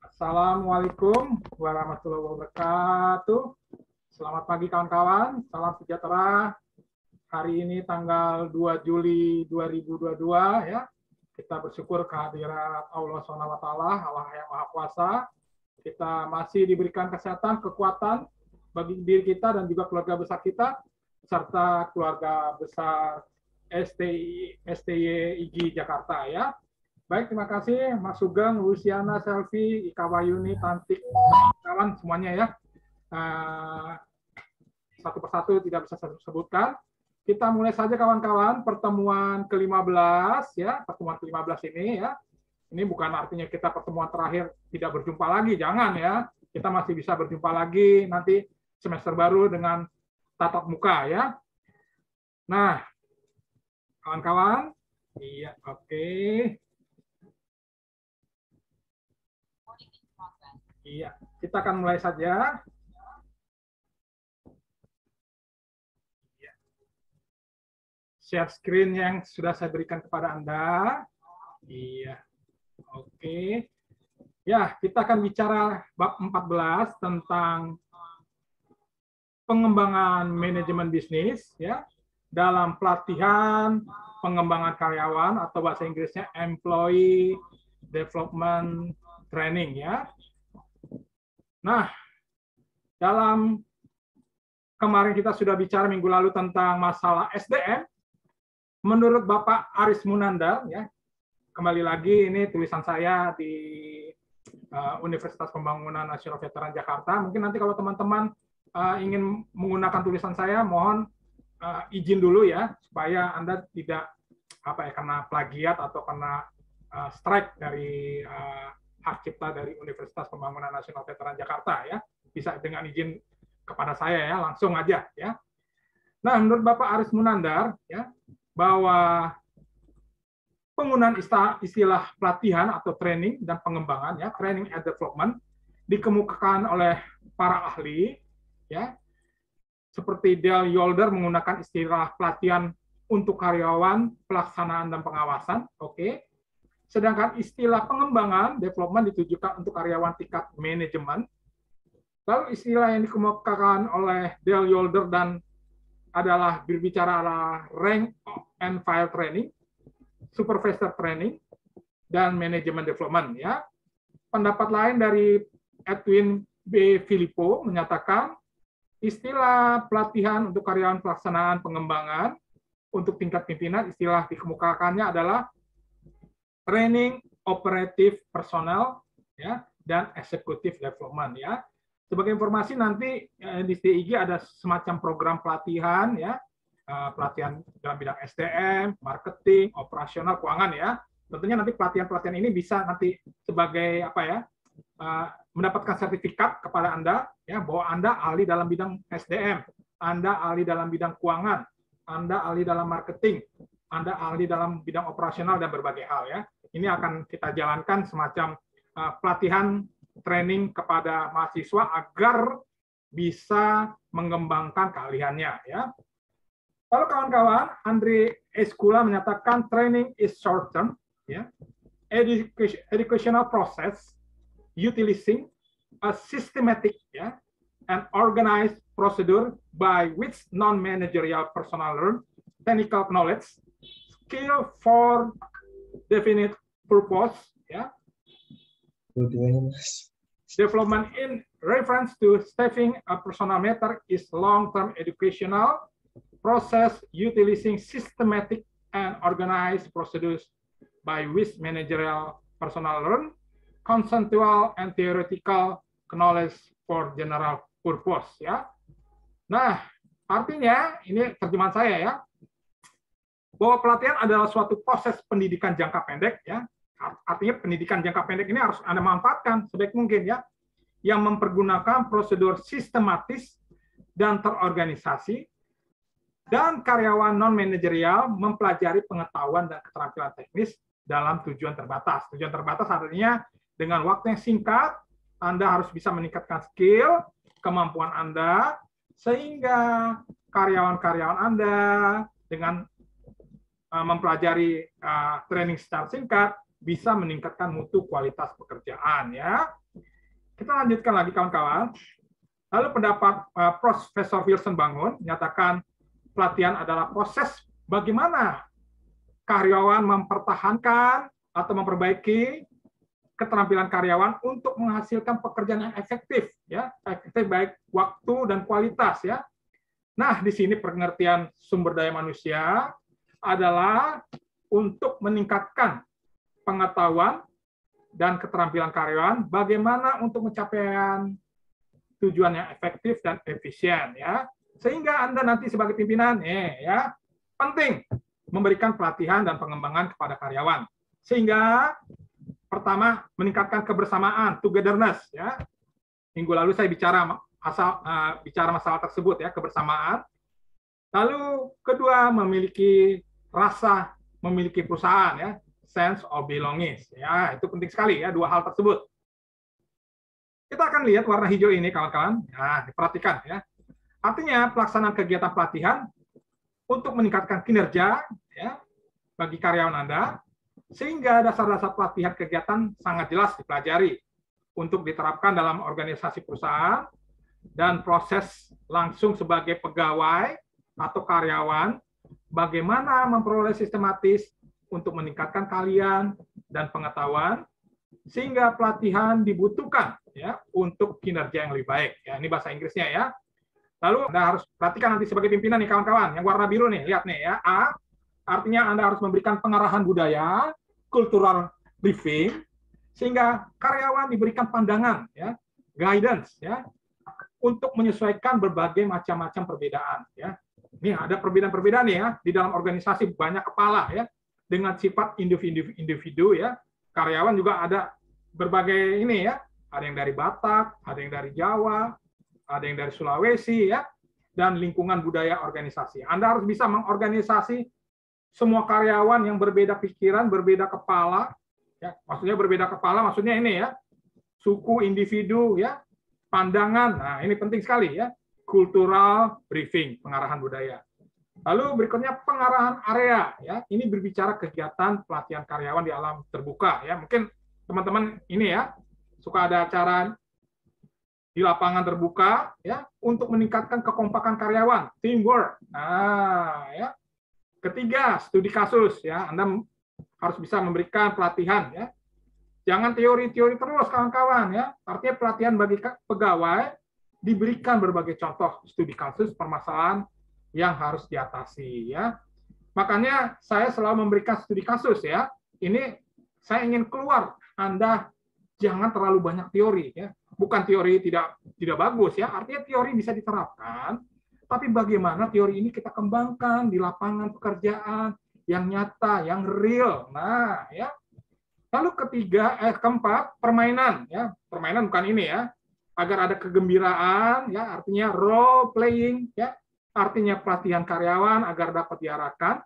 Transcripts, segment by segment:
Assalamualaikum warahmatullahi wabarakatuh. Selamat pagi kawan-kawan, salam sejahtera. Hari ini tanggal 2 Juli 2022 ya. Kita bersyukur kehadirat Allah SWT, Allah yang Maha Kuasa. Kita masih diberikan kesehatan, kekuatan bagi diri kita dan juga keluarga besar kita, serta keluarga besar STY IGI Jakarta ya. Baik, terima kasih Mas Sugeng, Luciana, Selvi, Ika Wayuni, Tantik, kawan semuanya ya. Satu persatu tidak bisa saya sebutkan. Kita mulai saja kawan-kawan pertemuan ke-15 ya, pertemuan ke-15 ini ya. Ini bukan artinya kita pertemuan terakhir tidak berjumpa lagi, jangan ya. Kita masih bisa berjumpa lagi nanti semester baru dengan tatap muka ya. Nah, kawan-kawan, iya, oke. Iya, kita akan mulai saja. Share screen yang sudah saya berikan kepada Anda. Iya, oke. Ya, kita akan bicara bab 14 tentang pengembangan manajemen bisnis ya dalam pelatihan pengembangan karyawan atau bahasa Inggrisnya employee development training ya. Nah, dalam kemarin kita sudah bicara minggu lalu tentang masalah SDM. Menurut Bapak Aris Munandar, ya, kembali lagi ini tulisan saya di Universitas Pembangunan Nasional Veteran Jakarta. Mungkin nanti kalau teman-teman ingin menggunakan tulisan saya, mohon izin dulu ya, supaya Anda tidak kena plagiat atau kena strike dari hak cipta dari Universitas Pembangunan Nasional Veteran Jakarta ya. Bisa dengan izin kepada saya ya, langsung aja ya. Nah, menurut Bapak Aris Munandar ya, bahwa penggunaan istilah pelatihan atau training dan pengembangan ya, training and development dikemukakan oleh para ahli ya. Seperti Dale Yolder menggunakan istilah pelatihan untuk karyawan, pelaksanaan dan pengawasan, oke. Sedangkan istilah pengembangan, development ditujukan untuk karyawan tingkat manajemen. Lalu istilah yang dikemukakan oleh Dale Yolder dan adalah berbicara rank and file training, supervisor training, dan manajemen development. Ya. Pendapat lain dari Edwin B. Filippo menyatakan istilah pelatihan untuk karyawan pelaksanaan pengembangan untuk tingkat pimpinan, istilah dikemukakannya adalah training operative personnel ya, dan executive development. Ya. Sebagai informasi nanti di STIG ada semacam program pelatihan ya, pelatihan dalam bidang SDM, marketing, operasional, keuangan ya. Tentunya nanti pelatihan-pelatihan ini bisa nanti sebagai mendapatkan sertifikat kepada Anda ya, bahwa Anda ahli dalam bidang SDM, Anda ahli dalam bidang keuangan, Anda ahli dalam marketing, Anda ahli dalam bidang operasional dan berbagai hal ya. Ini akan kita jalankan semacam pelatihan training kepada mahasiswa agar bisa mengembangkan keahliannya ya. Lalu kawan-kawan, Andre Escula menyatakan training is short term ya. Educational process utilizing a systematic ya, and organized procedure by which non-managerial personnel learn technical knowledge, skill for definite purpose ya. Development in reference to staffing a personnel matter is long-term educational process utilizing systematic and organized procedures by which managerial personnel learn conceptual and theoretical knowledge for general purpose ya. Nah, artinya ini terjemahan saya ya, bahwa pelatihan adalah suatu proses pendidikan jangka pendek ya. Artinya pendidikan jangka pendek ini harus Anda manfaatkan sebaik mungkin ya, yang mempergunakan prosedur sistematis dan terorganisasi, dan karyawan non-manajerial mempelajari pengetahuan dan keterampilan teknis dalam tujuan terbatas. Tujuan terbatas artinya dengan waktu yang singkat, Anda harus bisa meningkatkan skill, kemampuan Anda, sehingga karyawan-karyawan Anda dengan mempelajari training secara singkat bisa meningkatkan mutu kualitas pekerjaan ya. Kita lanjutkan lagi kawan-kawan. Lalu pendapat Profesor Wilson Bangun menyatakan pelatihan adalah proses bagaimana karyawan mempertahankan atau memperbaiki keterampilan karyawan untuk menghasilkan pekerjaan yang efektif ya, efektif baik waktu dan kualitas ya. Nah, di sini pengertian sumber daya manusia adalah untuk meningkatkan pengetahuan dan keterampilan karyawan bagaimana untuk mencapai tujuan yang efektif dan efisien ya. Sehingga Anda nanti sebagai pimpinan ya penting memberikan pelatihan dan pengembangan kepada karyawan. Sehingga pertama meningkatkan kebersamaan, togetherness ya. Minggu lalu saya bicara masalah tersebut ya, kebersamaan. Lalu kedua memiliki rasa memiliki perusahaan ya, sense of belonging ya, itu penting sekali ya dua hal tersebut. Kita akan lihat warna hijau ini kawan-kawan. Nah, diperhatikan ya. Artinya pelaksanaan kegiatan pelatihan untuk meningkatkan kinerja ya bagi karyawan Anda, sehingga dasar-dasar pelatihan kegiatan sangat jelas dipelajari untuk diterapkan dalam organisasi perusahaan dan proses langsung sebagai pegawai atau karyawan, bagaimana memperoleh sistematis untuk meningkatkan kalian dan pengetahuan, sehingga pelatihan dibutuhkan ya untuk kinerja yang lebih baik. Ya, ini bahasa Inggrisnya ya. Lalu Anda harus perhatikan nanti sebagai pimpinan nih kawan-kawan, yang warna biru nih, lihat nih ya. A, artinya Anda harus memberikan pengarahan budaya, cultural briefing, sehingga karyawan diberikan pandangan ya, guidance ya, untuk menyesuaikan berbagai macam-macam perbedaan ya. Ini ada perbedaan-perbedaan nih ya di dalam organisasi, banyak kepala ya dengan sifat individu ya. Karyawan juga ada berbagai ini ya, ada yang dari Batak, ada yang dari Jawa, ada yang dari Sulawesi ya, dan lingkungan budaya organisasi. Anda harus bisa mengorganisasi semua karyawan yang berbeda pikiran, berbeda kepala ya. Maksudnya berbeda kepala maksudnya ini ya, suku, individu ya, pandangan. Nah, ini penting sekali ya. Cultural briefing, pengarahan budaya. Lalu berikutnya pengarahan area ya. Ini berbicara kegiatan pelatihan karyawan di alam terbuka ya. Mungkin teman-teman ini ya suka ada acara di lapangan terbuka ya untuk meningkatkan kekompakan karyawan, teamwork. Nah, ya. Ketiga, studi kasus ya. Anda harus bisa memberikan pelatihan ya. Jangan teori-teori terus kawan-kawan ya. Artinya pelatihan bagi pegawai diberikan berbagai contoh studi kasus permasalahan yang harus diatasi ya. Makanya saya selalu memberikan studi kasus ya. Ini saya ingin keluar, Anda jangan terlalu banyak teori ya. Bukan teori tidak bagus ya. Artinya teori bisa diterapkan, tapi bagaimana teori ini kita kembangkan di lapangan pekerjaan yang nyata, yang real. Nah, ya. Lalu keempat, permainan ya. Permainan bukan ini ya. Agar ada kegembiraan ya, artinya role playing ya. Artinya pelatihan karyawan agar dapat diarahkan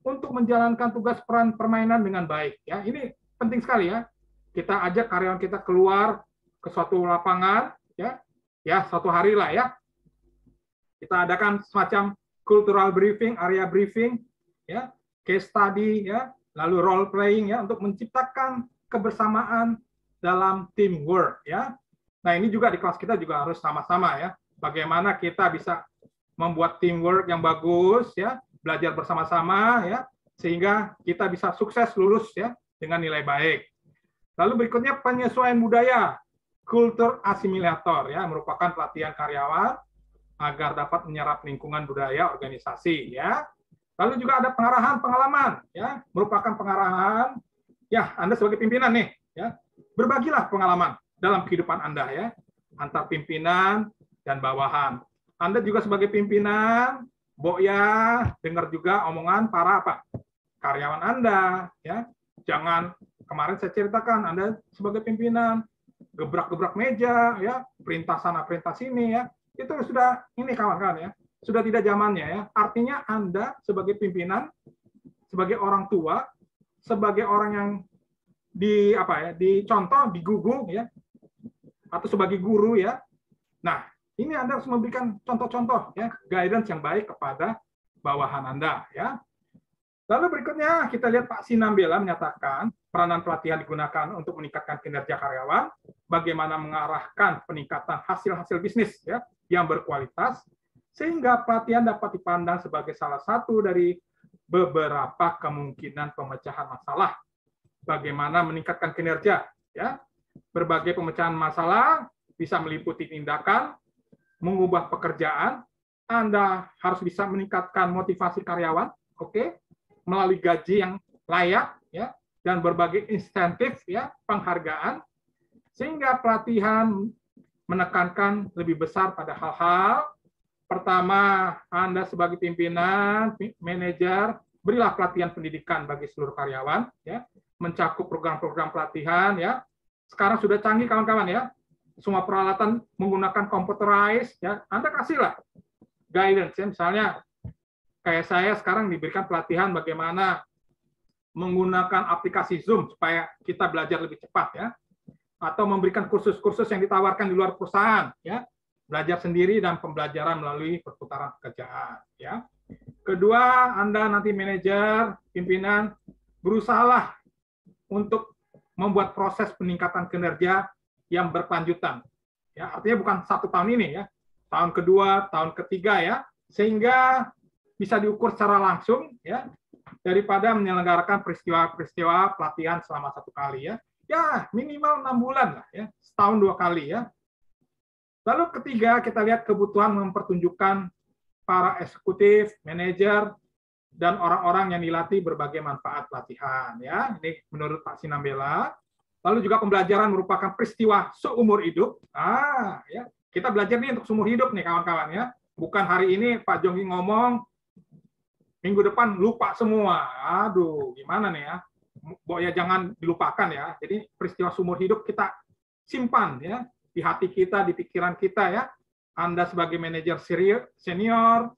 untuk menjalankan tugas peran permainan dengan baik. Ya, ini penting sekali ya. Kita ajak karyawan kita keluar ke suatu lapangan, ya suatu hari lah ya. Kita adakan semacam cultural briefing, area briefing, ya, case study, ya, lalu role playing ya untuk menciptakan kebersamaan dalam teamwork. Ya. Nah ini juga di kelas kita juga harus sama-sama ya. Bagaimana kita bisa membuat teamwork yang bagus ya, belajar bersama-sama ya, sehingga kita bisa sukses lulus ya dengan nilai baik. Lalu berikutnya penyesuaian budaya, kultur asimilator ya, merupakan pelatihan karyawan agar dapat menyerap lingkungan budaya organisasi ya. Lalu juga ada pengarahan pengalaman ya, merupakan pengarahan ya, Anda sebagai pimpinan nih ya, berbagilah pengalaman dalam kehidupan Anda ya, antar pimpinan dan bawahan. Anda juga sebagai pimpinan, ya, dengar juga omongan para karyawan Anda ya. Jangan kemarin saya ceritakan Anda sebagai pimpinan gebrak-gebrak meja ya, perintah sana perintah sini ya. Itu sudah ini kawan-kawan ya. Sudah tidak zamannya ya. Artinya Anda sebagai pimpinan, sebagai orang tua, sebagai orang yang dicontoh, digugu ya. Atau sebagai guru ya. Nah, ini Anda harus memberikan contoh-contoh ya, guidance yang baik kepada bawahan Anda ya. Lalu berikutnya kita lihat Pak Sinambela menyatakan peranan pelatihan digunakan untuk meningkatkan kinerja karyawan, bagaimana mengarahkan peningkatan hasil-hasil bisnis ya yang berkualitas, sehingga pelatihan dapat dipandang sebagai salah satu dari beberapa kemungkinan pemecahan masalah. Bagaimana meningkatkan kinerja ya. Berbagai pemecahan masalah bisa meliputi tindakan, mengubah pekerjaan, Anda harus bisa meningkatkan motivasi karyawan, oke? Melalui gaji yang layak ya dan berbagai insentif ya penghargaan sehingga pelatihan menekankan lebih besar pada hal-hal pertama Anda sebagai pimpinan manajer berilah pelatihan pendidikan bagi seluruh karyawan ya mencakup program-program pelatihan ya sekarang sudah canggih kawan-kawan ya semua peralatan menggunakan computerized ya Anda kasihlah guidance ya misalnya kayak saya sekarang diberikan pelatihan bagaimana menggunakan aplikasi Zoom supaya kita belajar lebih cepat ya, atau memberikan kursus-kursus yang ditawarkan di luar perusahaan ya, belajar sendiri dan pembelajaran melalui perputaran pekerjaan ya. Kedua, Anda nanti manajer, pimpinan berusahalah untuk membuat proses peningkatan kinerja yang berkelanjutan ya, artinya bukan 1 tahun ini ya, tahun kedua, tahun ketiga ya, sehingga bisa diukur secara langsung ya daripada menyelenggarakan peristiwa-peristiwa pelatihan selama 1 kali ya minimal 6 bulan lah ya setahun 2 kali ya. Lalu ketiga kita lihat kebutuhan mempertunjukkan para eksekutif, manajer dan orang-orang yang dilatih berbagai manfaat pelatihan ya ini menurut Pak Sinambela. Lalu juga pembelajaran merupakan peristiwa seumur hidup ya kita belajar nih untuk seumur hidup nih kawan-kawan ya bukan hari ini Pak Jonggi ngomong minggu depan lupa semua. Aduh, gimana nih ya? Ya jangan dilupakan ya. Jadi peristiwa seumur hidup kita simpan ya di hati kita, di pikiran kita ya. Anda sebagai manajer senior,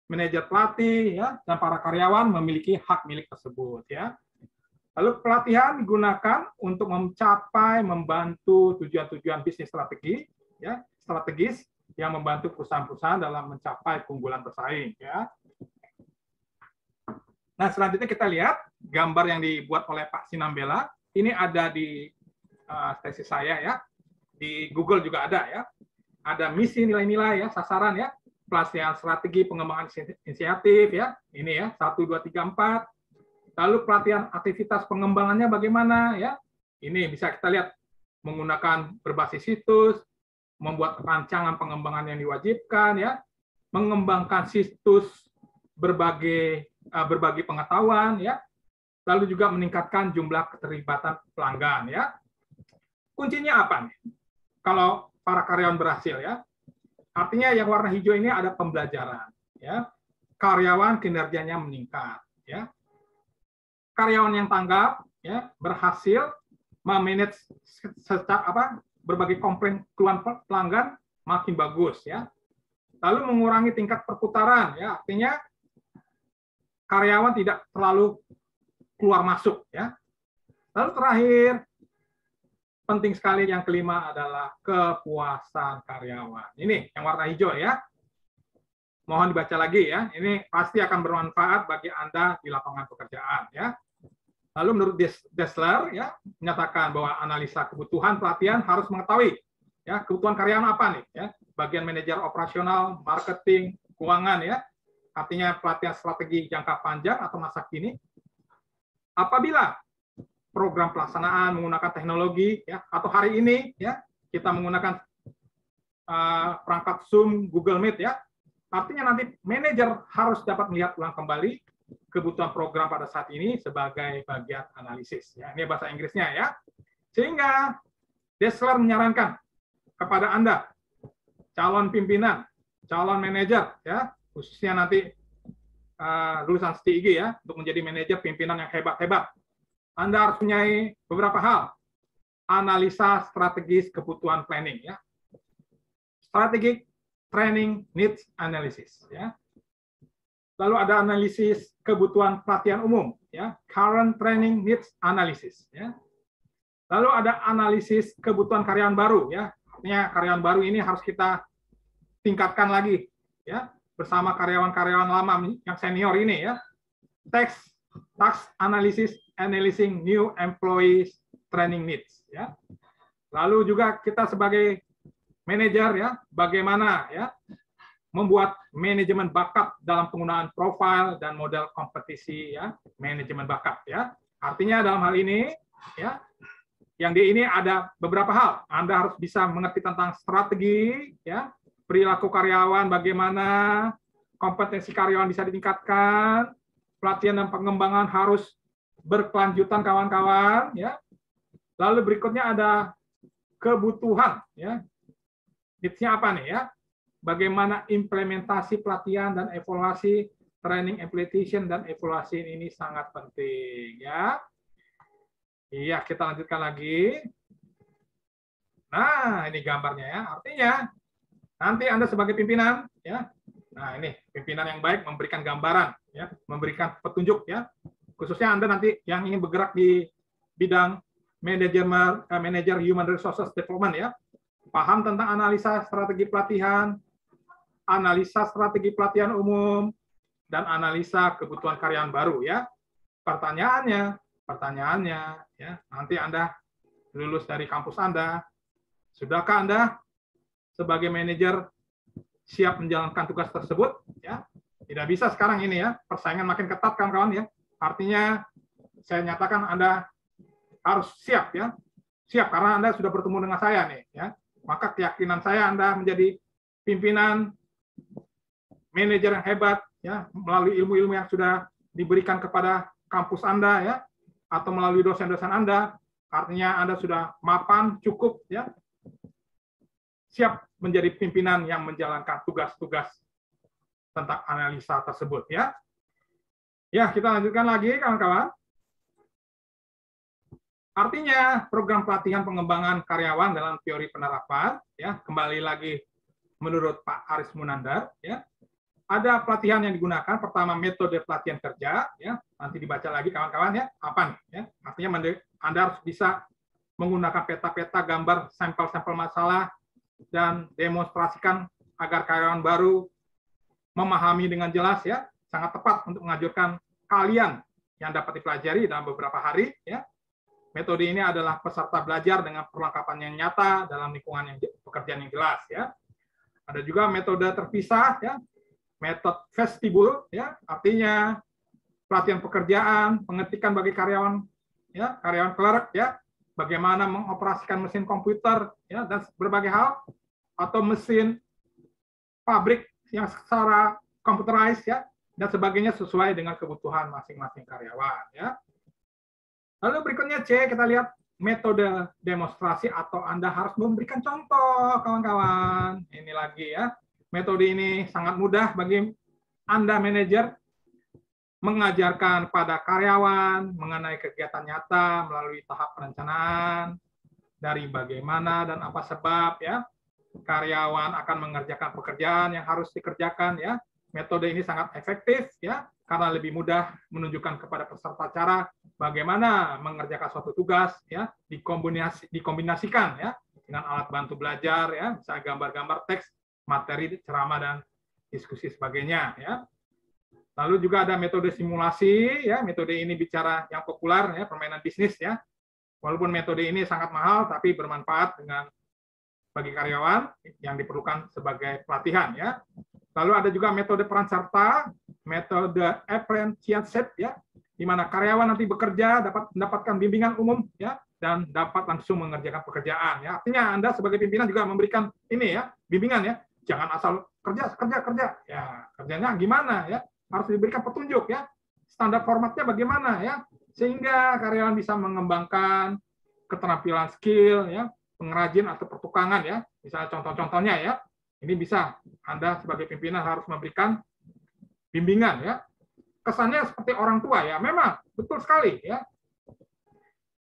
manajer pelatih ya dan para karyawan memiliki hak milik tersebut ya. Lalu pelatihan digunakan untuk mencapai membantu tujuan-tujuan bisnis strategis yang membantu perusahaan-perusahaan dalam mencapai keunggulan bersaing ya. Nah, selanjutnya kita lihat gambar yang dibuat oleh Pak Sinambela. Ini ada di tesis saya ya. Di Google juga ada ya. Ada misi nilai-nilai ya, sasaran ya, pelatihan strategi pengembangan inisiatif ya. Ini ya, 1 2 3 4. Lalu pelatihan aktivitas pengembangannya bagaimana ya? Ini bisa kita lihat menggunakan berbasis situs, membuat rancangan pengembangan yang diwajibkan ya, mengembangkan situs berbagi pengetahuan ya, lalu juga meningkatkan jumlah keterlibatan pelanggan ya. Kuncinya apa nih? Kalau para karyawan berhasil ya, artinya yang warna hijau ini ada pembelajaran ya, karyawan kinerjanya meningkat ya, karyawan yang tanggap ya berhasil memanage berbagai komplain keluhan pelanggan makin bagus ya, lalu mengurangi tingkat perputaran ya, artinya karyawan tidak terlalu keluar masuk ya. Lalu terakhir penting sekali yang kelima adalah kepuasan karyawan. Ini yang warna hijau ya. Mohon dibaca lagi ya. Ini pasti akan bermanfaat bagi Anda di lapangan pekerjaan ya. Lalu menurut Dessler ya menyatakan bahwa analisa kebutuhan pelatihan harus mengetahui ya kebutuhan karyawan apa nih ya. Bagian manajer operasional, marketing, keuangan ya. Artinya pelatihan strategi jangka panjang atau masa kini. Apabila program pelaksanaan menggunakan teknologi ya atau hari ini ya kita menggunakan perangkat Zoom, Google Meet ya. Artinya nanti manajer harus dapat melihat ulang kembali kebutuhan program pada saat ini sebagai bagian analisis ya. Ini bahasa Inggrisnya ya. Sehingga Dessler menyarankan kepada Anda calon pimpinan, calon manajer ya khususnya nanti lulusan STIG ya, untuk menjadi manajer pimpinan yang hebat-hebat. Anda harus punya beberapa hal. Analisa strategis kebutuhan planning ya. Strategic training needs analysis ya. Lalu ada analisis kebutuhan pelatihan umum ya, current training needs analysis ya. Lalu ada analisis kebutuhan karyawan baru ya. Artinya karyawan baru ini harus kita tingkatkan lagi ya bersama karyawan-karyawan lama yang senior ini ya. Task task analysis, analyzing new employees training needs. Ya. Lalu juga kita sebagai manajer ya, bagaimana ya membuat manajemen bakat dalam penggunaan profil dan model kompetisi ya, manajemen bakat ya. Artinya dalam hal ini ya, yang di ini ada beberapa hal. Anda harus bisa mengerti tentang strategi ya, perilaku karyawan, bagaimana kompetensi karyawan bisa ditingkatkan, pelatihan dan pengembangan harus berkelanjutan kawan-kawan ya. Lalu berikutnya ada kebutuhan ya. Needs-nya apa nih ya? Bagaimana implementasi pelatihan dan evaluasi, training implementation dan evaluasi ini sangat penting ya. Iya, kita lanjutkan lagi. Nah, ini gambarnya ya. Artinya nanti Anda sebagai pimpinan ya. Nah, ini pimpinan yang baik memberikan gambaran ya, memberikan petunjuk ya. Khususnya Anda nanti yang ingin bergerak di bidang manajer human resources development ya. Paham tentang analisa strategi pelatihan, analisa strategi pelatihan umum, dan analisa kebutuhan karyawan baru ya. Pertanyaannya ya, nanti Anda lulus dari kampus Anda, sudahkah Anda sebagai manajer siap menjalankan tugas tersebut ya? Tidak bisa sekarang ini ya, persaingan makin ketat kawan-kawan ya. Artinya saya nyatakan Anda harus siap ya. Siap karena Anda sudah bertemu dengan saya nih ya. Maka keyakinan saya Anda menjadi pimpinan manajer yang hebat ya, melalui ilmu-ilmu yang sudah diberikan kepada kampus Anda ya, atau melalui dosen-dosen Anda, artinya Anda sudah mapan cukup ya, siap menjadi pimpinan yang menjalankan tugas-tugas tentang analisa tersebut ya. Ya, kita lanjutkan lagi kawan-kawan. Artinya program pelatihan pengembangan karyawan dalam teori penerapan ya, kembali lagi menurut Pak Aris Munandar ya. Ada pelatihan yang digunakan, pertama metode pelatihan kerja ya. Nanti dibaca lagi kawan-kawan ya, apa nih ya. Artinya Anda harus bisa menggunakan peta-peta gambar sampel-sampel masalah dan demonstrasikan agar karyawan baru memahami dengan jelas ya, sangat tepat untuk mengajarkan kalian yang dapat dipelajari dalam beberapa hari ya. Metode ini adalah peserta belajar dengan perlengkapan yang nyata dalam lingkungan yang pekerjaan yang jelas ya. Ada juga metode terpisah ya, metode vestibul ya, artinya pelatihan pekerjaan, pengetikan bagi karyawan ya, karyawan clerk ya, bagaimana mengoperasikan mesin komputer ya, dan berbagai hal, atau mesin pabrik yang secara computerized ya, dan sebagainya sesuai dengan kebutuhan masing-masing karyawan ya. Lalu berikutnya C, kita lihat metode demonstrasi atau Anda harus memberikan contoh, kawan-kawan. Ini lagi ya. Metode ini sangat mudah bagi Anda manajer mengajarkan pada karyawan mengenai kegiatan nyata melalui tahap perencanaan, dari bagaimana dan apa sebab ya karyawan akan mengerjakan pekerjaan yang harus dikerjakan ya. Metode ini sangat efektif ya, karena lebih mudah menunjukkan kepada peserta cara bagaimana mengerjakan suatu tugas ya, dikombinasikan ya dengan alat bantu belajar ya, misalnya gambar-gambar, teks, materi, ceramah, dan diskusi sebagainya ya. Lalu juga ada metode simulasi ya, metode ini bicara yang populer ya, permainan bisnis ya. Walaupun metode ini sangat mahal tapi bermanfaat dengan bagi karyawan yang diperlukan sebagai pelatihan ya. Lalu ada juga metode peran serta, metode apprenticeship ya, di mana karyawan nanti bekerja dapat mendapatkan bimbingan umum ya, dan dapat langsung mengerjakan pekerjaan ya. Artinya Anda sebagai pimpinan juga memberikan ini ya, bimbingan ya. Jangan asal kerja. Ya, kerjanya gimana ya? Harus diberikan petunjuk ya. Standar formatnya bagaimana ya? Sehingga karyawan bisa mengembangkan keterampilan skill ya, pengrajin atau pertukangan ya. Misalnya contoh-contohnya ya. Ini bisa Anda sebagai pimpinan harus memberikan bimbingan ya. Kesannya seperti orang tua ya. Memang betul sekali ya.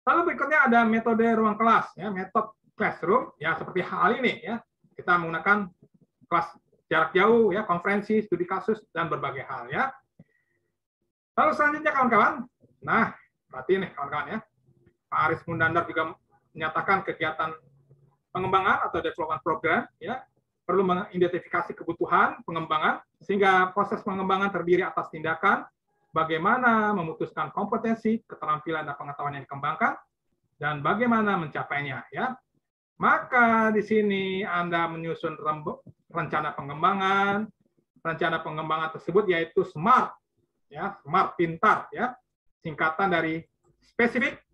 Lalu berikutnya ada metode ruang kelas ya, metode classroom ya, seperti hal ini ya. Kita menggunakan kelas jarak jauh ya, konferensi, studi kasus, dan berbagai hal ya. Lalu selanjutnya kawan-kawan. Nah, perhatikan nih kawan-kawan ya. Pak Aris Munandar juga menyatakan kegiatan pengembangan atau development program ya, perlu mengidentifikasi kebutuhan pengembangan sehingga proses pengembangan terdiri atas tindakan bagaimana memutuskan kompetensi, keterampilan, dan pengetahuan yang dikembangkan, dan bagaimana mencapainya. Ya. Maka di sini Anda menyusun rencana pengembangan. Rencana pengembangan tersebut yaitu SMART, ya, SMART pintar, ya, singkatan dari specific,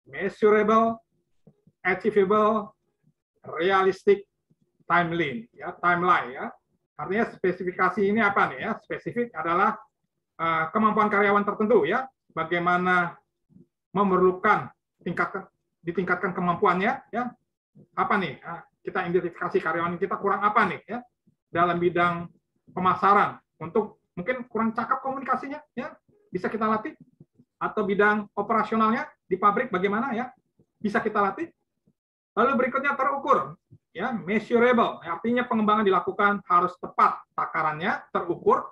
measurable, achievable, realistic, timely, ya, timeline, ya. Artinya spesifikasi ini apa nih, ya? Spesifik adalah kemampuan karyawan tertentu, ya, bagaimana memerlukan ditingkatkan kemampuannya, ya, apa nih, kita identifikasi karyawan kita kurang apa nih, ya, dalam bidang pemasaran, untuk mungkin kurang cakap komunikasinya, ya, bisa kita latih, atau bidang operasionalnya di pabrik bagaimana, ya, bisa kita latih. Lalu berikutnya terukur, ya, measurable, artinya pengembangan dilakukan harus tepat takarannya, terukur,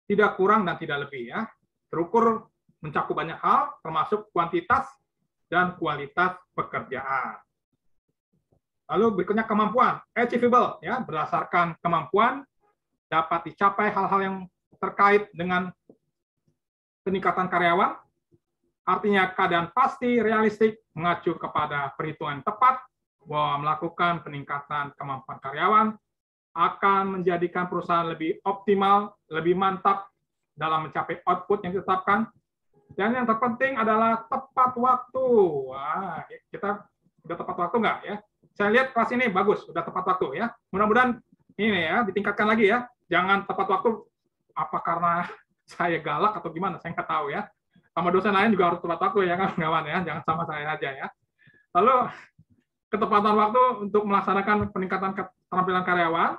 tidak kurang dan tidak lebih, ya. Terukur mencakup banyak hal, termasuk kuantitas dan kualitas pekerjaan. Lalu berikutnya kemampuan, achievable, ya, berdasarkan kemampuan dapat dicapai hal-hal yang terkait dengan peningkatan karyawan, artinya keadaan pasti, realistik, mengacu kepada perhitungan tepat, bahwa melakukan peningkatan kemampuan karyawan akan menjadikan perusahaan lebih optimal, lebih mantap dalam mencapai output yang ditetapkan. Dan yang terpenting adalah tepat waktu. Wah, kita udah tepat waktu nggak, ya? Saya lihat kelas ini bagus, udah tepat waktu, ya. Mudah-mudahan ini, ya, ditingkatkan lagi, ya. Jangan tepat waktu, apa karena saya galak atau gimana, saya nggak tahu, ya. Sama dosen lain juga harus tepat waktu, ya, kawan-kawan, ya. Jangan sama saya aja, ya. Lalu ketepatan waktu untuk melaksanakan peningkatan keterampilan karyawan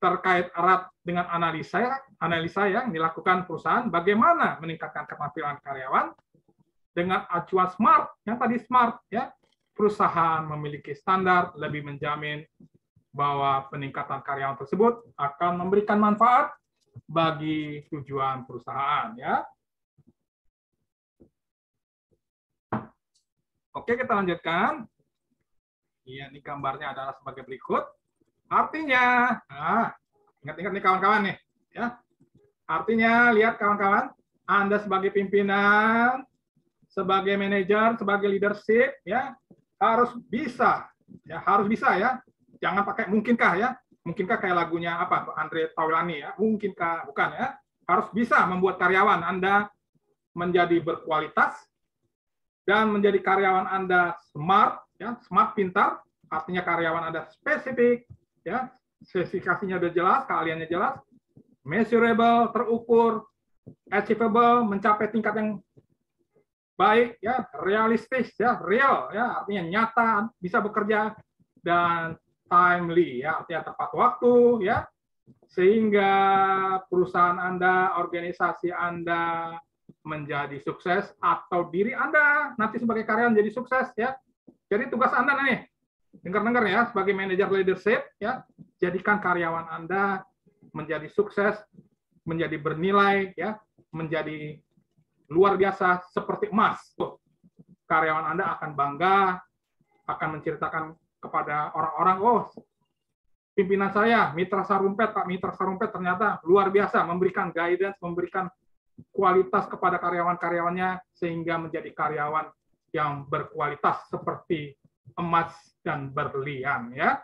terkait erat dengan analisa yang dilakukan perusahaan bagaimana meningkatkan keterampilan karyawan dengan acuan SMART, yang tadi SMART, ya. Perusahaan memiliki standar lebih menjamin bahwa peningkatan karyawan tersebut akan memberikan manfaat bagi tujuan perusahaan, ya. Oke, kita lanjutkan. Iya, ini gambarnya adalah sebagai berikut. Artinya, ingat-ingat nih kawan-kawan nih, ya. Artinya, lihat kawan-kawan, Anda sebagai pimpinan, sebagai manajer, sebagai leadership, ya, harus bisa, ya, jangan pakai mungkinkah, ya, mungkinkah kayak lagunya apa, Andre Taulani, ya, mungkinkah, bukan, ya, harus bisa membuat karyawan Anda menjadi berkualitas dan menjadi karyawan Anda smart, ya, smart pintar, artinya karyawan Anda spesifik, ya, spesifikasinya udah jelas, keahliannya jelas, measurable, terukur, achievable, mencapai tingkat yang baik, ya, realistis, ya, real, ya, artinya nyata, bisa bekerja, dan timely, ya, artinya tepat waktu, ya, sehingga perusahaan Anda, organisasi Anda menjadi sukses, atau diri Anda nanti sebagai karyawan jadi sukses, ya. Jadi tugas Anda nih, dengar-dengar, ya, sebagai manajer leadership, ya, jadikan karyawan Anda menjadi sukses, menjadi bernilai, ya, menjadi luar biasa seperti emas. Karyawan Anda akan bangga, akan menceritakan kepada orang-orang, oh, pimpinan saya, Mitra Sarumpet, Pak Mitra Sarumpet ternyata luar biasa, memberikan guidance, memberikan kualitas kepada karyawan-karyawannya, sehingga menjadi karyawan yang berkualitas seperti emas dan berlian, ya.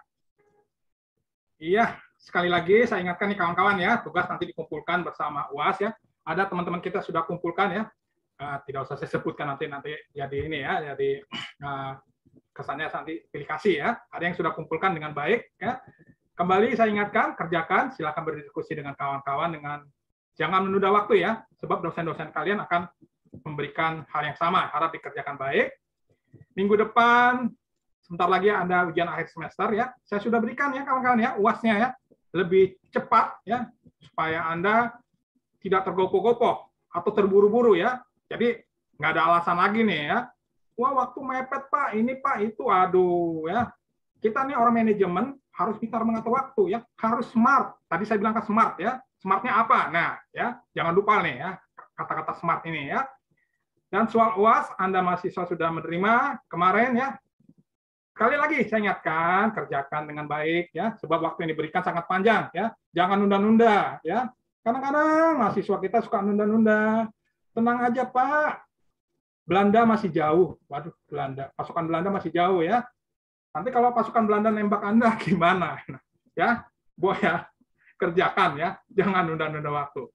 Iya, sekali lagi saya ingatkan nih kawan-kawan, ya, tugas nanti dikumpulkan bersama UAS, ya. Ada teman-teman kita sudah kumpulkan, ya. Tidak usah saya sebutkan nanti jadi ini, ya, jadi kesannya nanti pilih kasih, ya. Ada yang sudah kumpulkan dengan baik, ya. Kembali saya ingatkan, kerjakan, silakan berdiskusi dengan kawan-kawan, dengan jangan menunda waktu, ya, sebab dosen-dosen kalian akan memberikan hal yang sama, harap dikerjakan baik. Minggu depan, sebentar lagi Anda ujian akhir semester, ya. Saya sudah berikan, ya, kawan-kawan, ya, UAS-nya, ya, lebih cepat, ya, supaya Anda tidak tergopoh-gopoh atau terburu-buru, ya. Jadi nggak ada alasan lagi nih, ya. Wah, waktu mepet, Pak, ini, Pak, itu, aduh, ya. Kita nih orang manajemen harus pintar mengatur waktu, ya. Harus smart. Tadi saya bilang ke smart, ya. Smartnya apa? Nah, ya, jangan lupa nih, ya, kata-kata smart ini, ya. Dan soal UAS, Anda mahasiswa sudah menerima kemarin, ya. Sekali lagi saya ingatkan, kerjakan dengan baik, ya, sebab waktu yang diberikan sangat panjang, ya. Jangan nunda-nunda, ya. Kadang-kadang mahasiswa kita suka nunda-nunda. Tenang aja, Pak. Belanda masih jauh. Waduh, pasukan Belanda masih jauh ya. Nanti kalau pasukan Belanda nembak Anda gimana? Ya, ya, kerjakan ya. Jangan nunda-nunda waktu.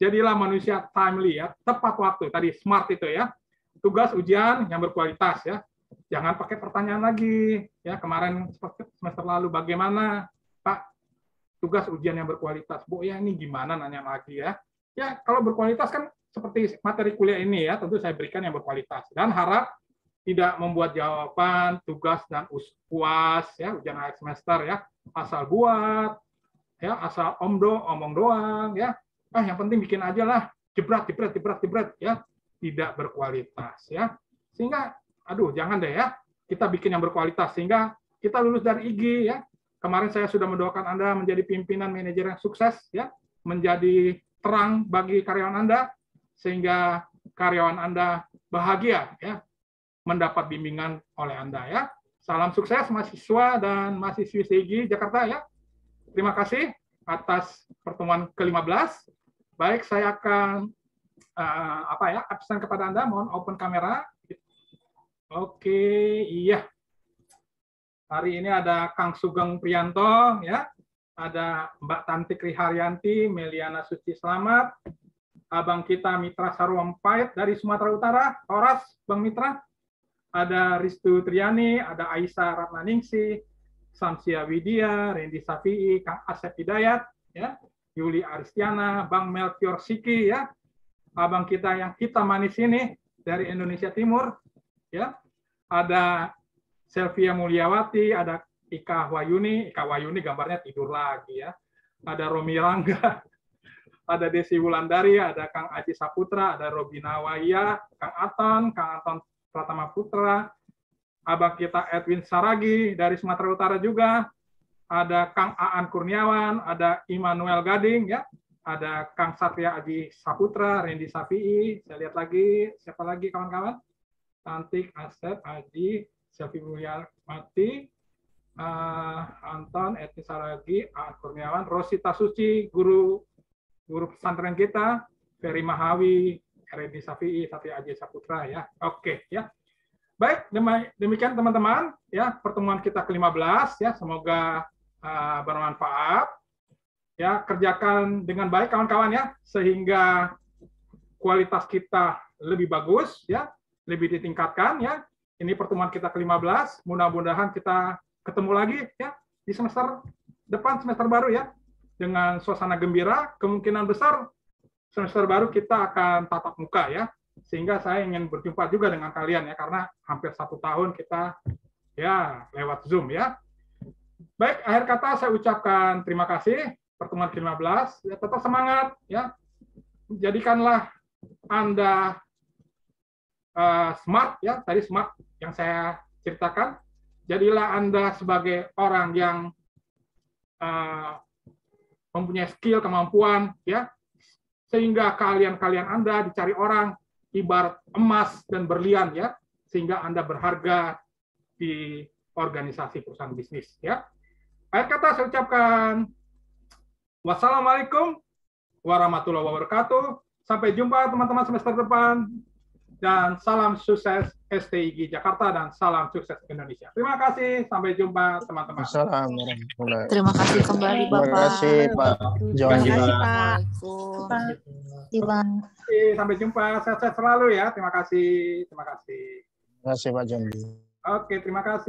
Jadilah manusia timely ya, tepat waktu. Tadi smart itu ya. Tugas ujian yang berkualitas ya. Jangan pakai pertanyaan lagi. Ya, kemarin semester lalu bagaimana, Pak? Tugas ujian yang berkualitas. Bu, ya ini gimana nanya lagi ya. Ya, kalau berkualitas kan seperti materi kuliah ini ya, tentu saya berikan yang berkualitas. Dan harap tidak membuat jawaban, tugas, dan UAS, ya, ujian akhir semester ya. Asal buat, ya, asal omong doang, ya. Yang penting bikin aja lah, jebret, ya. Tidak berkualitas, ya. Sehingga, aduh, jangan deh ya, kita bikin yang berkualitas, sehingga kita lulus dari IG, ya. Kemarin saya sudah mendoakan Anda menjadi pimpinan manajer yang sukses, ya, menjadi terang bagi karyawan Anda, sehingga karyawan Anda bahagia, ya, mendapat bimbingan oleh Anda, ya. Salam sukses mahasiswa dan mahasiswi CIG Jakarta, ya. Terima kasih atas pertemuan ke-15. Baik, saya akan absen kepada Anda. Mohon open kamera. Oke, iya. Hari ini ada Kang Sugeng Priyanto, ya, ada Mbak Tantik Riharyanti, Meliana Suci Slamet, abang kita Mitra Sarumpait dari Sumatera Utara, Horas, Bang Mitra, ada Ristu Triani, ada Aisyah Ratnaningsi, Samsia Widya, Randy Safi'i, Kang Asep Hidayat, ya, Yuli Aristiana, Bang Melchior Siki, ya, abang kita yang hitam manis ini dari Indonesia Timur, ya, ada Selvia Mulyawati, ada Ika Wayuni gambarnya tidur lagi ya. Ada Romi Rangga, ada Desi Wulandari, ada Kang Aji Saputra, ada Robina Waya, Kang Aton Pratama Putra, abang kita Edwin Saragi dari Sumatera Utara juga, ada Kang Aan Kurniawan, ada Immanuel Gading ya, ada Kang Satria Aji Saputra, Randy Safi'i, saya lihat lagi, siapa lagi kawan-kawan? Tantik, Asep, Aji, Selvi Mulyawati, Anton, Etni Saragi, Aan Kurniawan, Rosita Suci, guru pesantren kita, Ferry Mahawi, Randy Safi'i, Satria Aji Saputra ya. Oke ya. Baik, demikian teman-teman ya pertemuan kita ke-15 ya, semoga bermanfaat. Ya, kerjakan dengan baik kawan-kawan ya, sehingga kualitas kita lebih bagus ya, lebih ditingkatkan ya. Ini pertemuan kita ke-15, mudah-mudahan kita ketemu lagi ya di semester depan, semester baru ya, dengan suasana gembira. Kemungkinan besar semester baru kita akan tatap muka ya, sehingga saya ingin berjumpa juga dengan kalian ya, karena hampir 1 tahun kita ya lewat Zoom ya. Baik, akhir kata saya ucapkan terima kasih. Pertemuan ke-15, ya, tetap semangat ya, jadikanlah Anda smart ya, tadi smart yang saya ceritakan. Jadilah Anda sebagai orang yang mempunyai skill, kemampuan ya, sehingga kalian Anda dicari orang ibarat emas dan berlian ya, sehingga Anda berharga di organisasi perusahaan bisnis ya. Akhir kata saya ucapkan wassalamualaikum warahmatullahi wabarakatuh. Sampai jumpa teman-teman semester depan. Dan salam sukses STIG Jakarta dan salam sukses Indonesia. Terima kasih. Sampai jumpa teman-teman. Assalamualaikum. Terima kasih kembali Bapak. Terima kasih Pak John. Terima kasih Pak. Sampai jumpa. Sehat-sehat selalu ya. Terima kasih. Terima kasih Pak John. Oke, terima kasih.